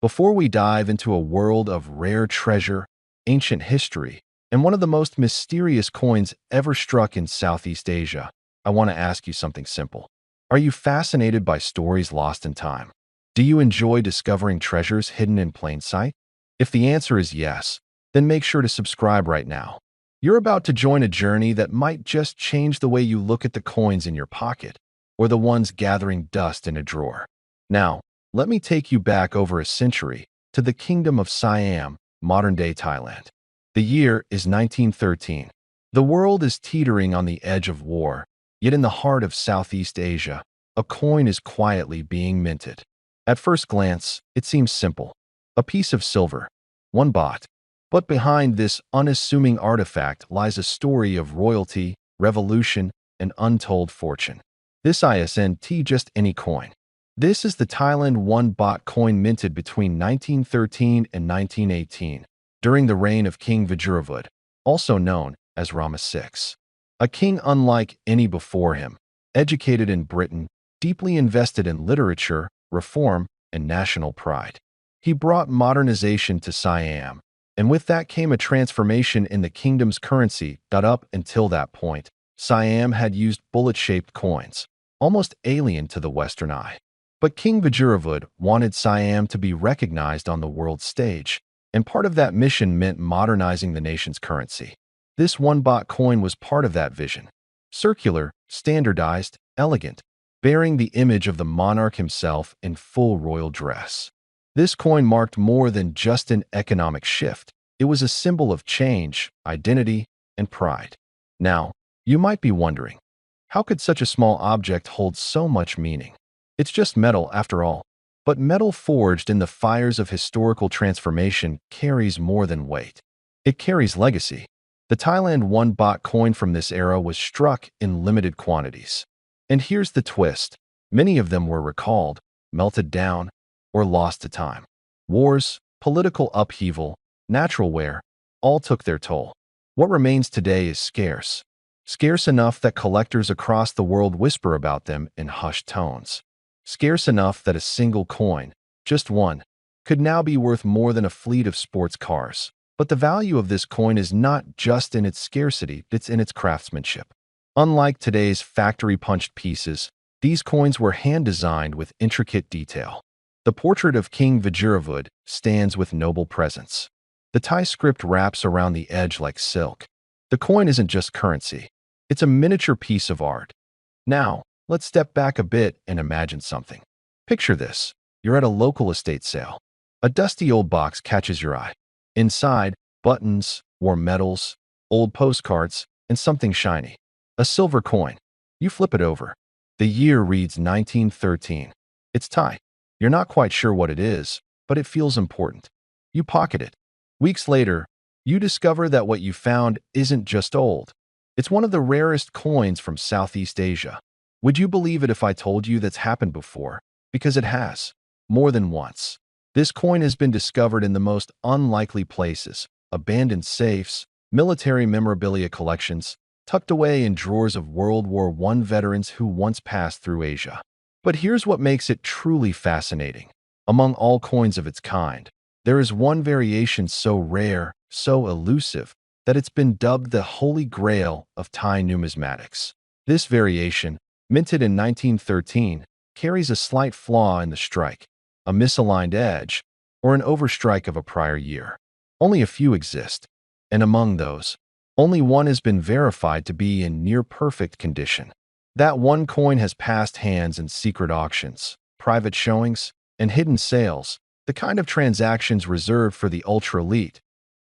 Before we dive into a world of rare treasure, ancient history, and one of the most mysterious coins ever struck in Southeast Asia, I want to ask you something simple. Are you fascinated by stories lost in time? Do you enjoy discovering treasures hidden in plain sight? If the answer is yes, then make sure to subscribe right now. You're about to join a journey that might just change the way you look at the coins in your pocket or the ones gathering dust in a drawer. Now, let me take you back over a century to the Kingdom of Siam, modern-day Thailand. The year is 1913. The world is teetering on the edge of war, yet in the heart of Southeast Asia, a coin is quietly being minted. At first glance, it seems simple. A piece of silver, 1 baht. But behind this unassuming artifact lies a story of royalty, revolution, and untold fortune. This isn't just any coin. This is the Thailand 1 baht coin minted between 1913 and 1918, during the reign of King Vajiravudh, also known as Rama VI. A king unlike any before him, educated in Britain, deeply invested in literature, reform, and national pride. He brought modernization to Siam, and with that came a transformation in the kingdom's currency. Up until that point, Siam had used bullet-shaped coins, almost alien to the Western eye. But King Vajiravudh wanted Siam to be recognized on the world stage, and part of that mission meant modernizing the nation's currency. This 1 baht coin was part of that vision. Circular, standardized, elegant, bearing the image of the monarch himself in full royal dress. This coin marked more than just an economic shift. It was a symbol of change, identity, and pride. Now, you might be wondering, how could such a small object hold so much meaning? It's just metal after all. But metal forged in the fires of historical transformation carries more than weight. It carries legacy. The Thailand 1 baht coin from this era was struck in limited quantities. And here's the twist. Many of them were recalled, melted down, or lost to time. Wars, political upheaval, natural wear, all took their toll. What remains today is scarce. Scarce enough that collectors across the world whisper about them in hushed tones. Scarce enough that a single coin, just one, could now be worth more than a fleet of sports cars. But the value of this coin is not just in its scarcity, it's in its craftsmanship. Unlike today's factory-punched pieces, these coins were hand-designed with intricate detail. The portrait of King Vajiravudh stands with noble presence. The Thai script wraps around the edge like silk. The coin isn't just currency. It's a miniature piece of art. Now, let's step back a bit and imagine something. Picture this. You're at a local estate sale. A dusty old box catches your eye. Inside, buttons, war medals, old postcards, and something shiny. A silver coin. You flip it over. The year reads 1913. It's Thai. You're not quite sure what it is, but it feels important. You pocket it. Weeks later, you discover that what you found isn't just old. It's one of the rarest coins from Southeast Asia. Would you believe it if I told you that's happened before? Because it has. More than once. This coin has been discovered in the most unlikely places, abandoned safes, military memorabilia collections, tucked away in drawers of World War I veterans who once passed through Asia. But here's what makes it truly fascinating. Among all coins of its kind, there is one variation so rare, so elusive, that it's been dubbed the Holy Grail of Thai numismatics. This variation, minted in 1913, carries a slight flaw in the strike, a misaligned edge, or an overstrike of a prior year. Only a few exist, and among those, only one has been verified to be in near-perfect condition. That one coin has passed hands in secret auctions, private showings, and hidden sales, the kind of transactions reserved for the ultra-elite.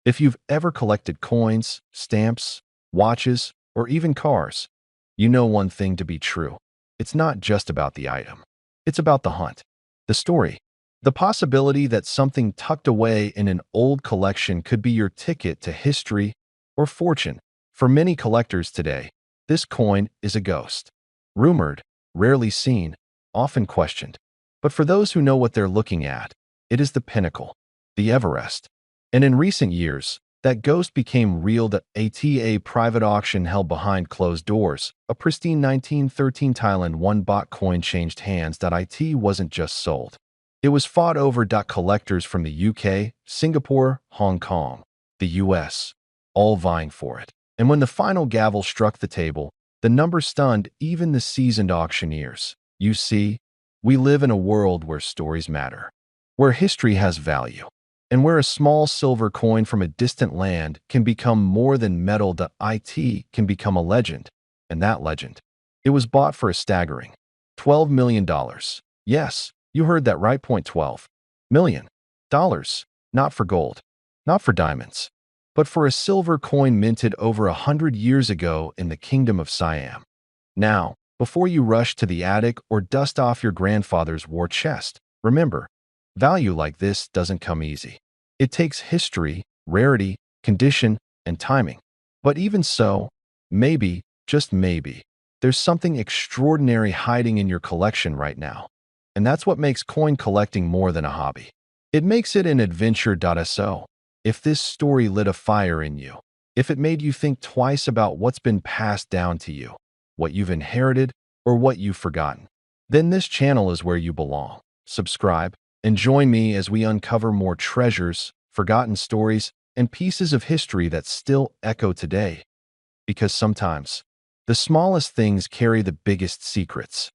If you've ever collected coins, stamps, watches, or even cars, you know one thing to be true. It's not just about the item. It's about the hunt, the story, the possibility that something tucked away in an old collection could be your ticket to history or fortune. For many collectors today, this coin is a ghost. Rumored, rarely seen, often questioned. But for those who know what they're looking at, it is the pinnacle, the Everest. And in recent years, that ghost became real at a private auction held behind closed doors. A pristine 1913 Thailand 1 baht coin changed hands. It wasn't just sold. It was fought over. Collectors from the UK, Singapore, Hong Kong, the US, all vying for it. And when the final gavel struck the table, the number stunned even the seasoned auctioneers. You see, we live in a world where stories matter, where history has value, and where a small silver coin from a distant land can become more than metal. It can become a legend, and that legend, it was bought for a staggering $12 million. Yes, you heard that right. $12 million. Not for gold, not for diamonds, but for a silver coin minted over 100 years ago in the Kingdom of Siam. Now, before you rush to the attic or dust off your grandfather's war chest, remember, value like this doesn't come easy. It takes history, rarity, condition, and timing. But even so, maybe, just maybe, there's something extraordinary hiding in your collection right now. And that's what makes coin collecting more than a hobby. It makes it an adventure. So, if this story lit a fire in you, if it made you think twice about what's been passed down to you, what you've inherited, or what you've forgotten, then this channel is where you belong. Subscribe and join me as we uncover more treasures, forgotten stories, and pieces of history that still echo today. Because sometimes, the smallest things carry the biggest secrets.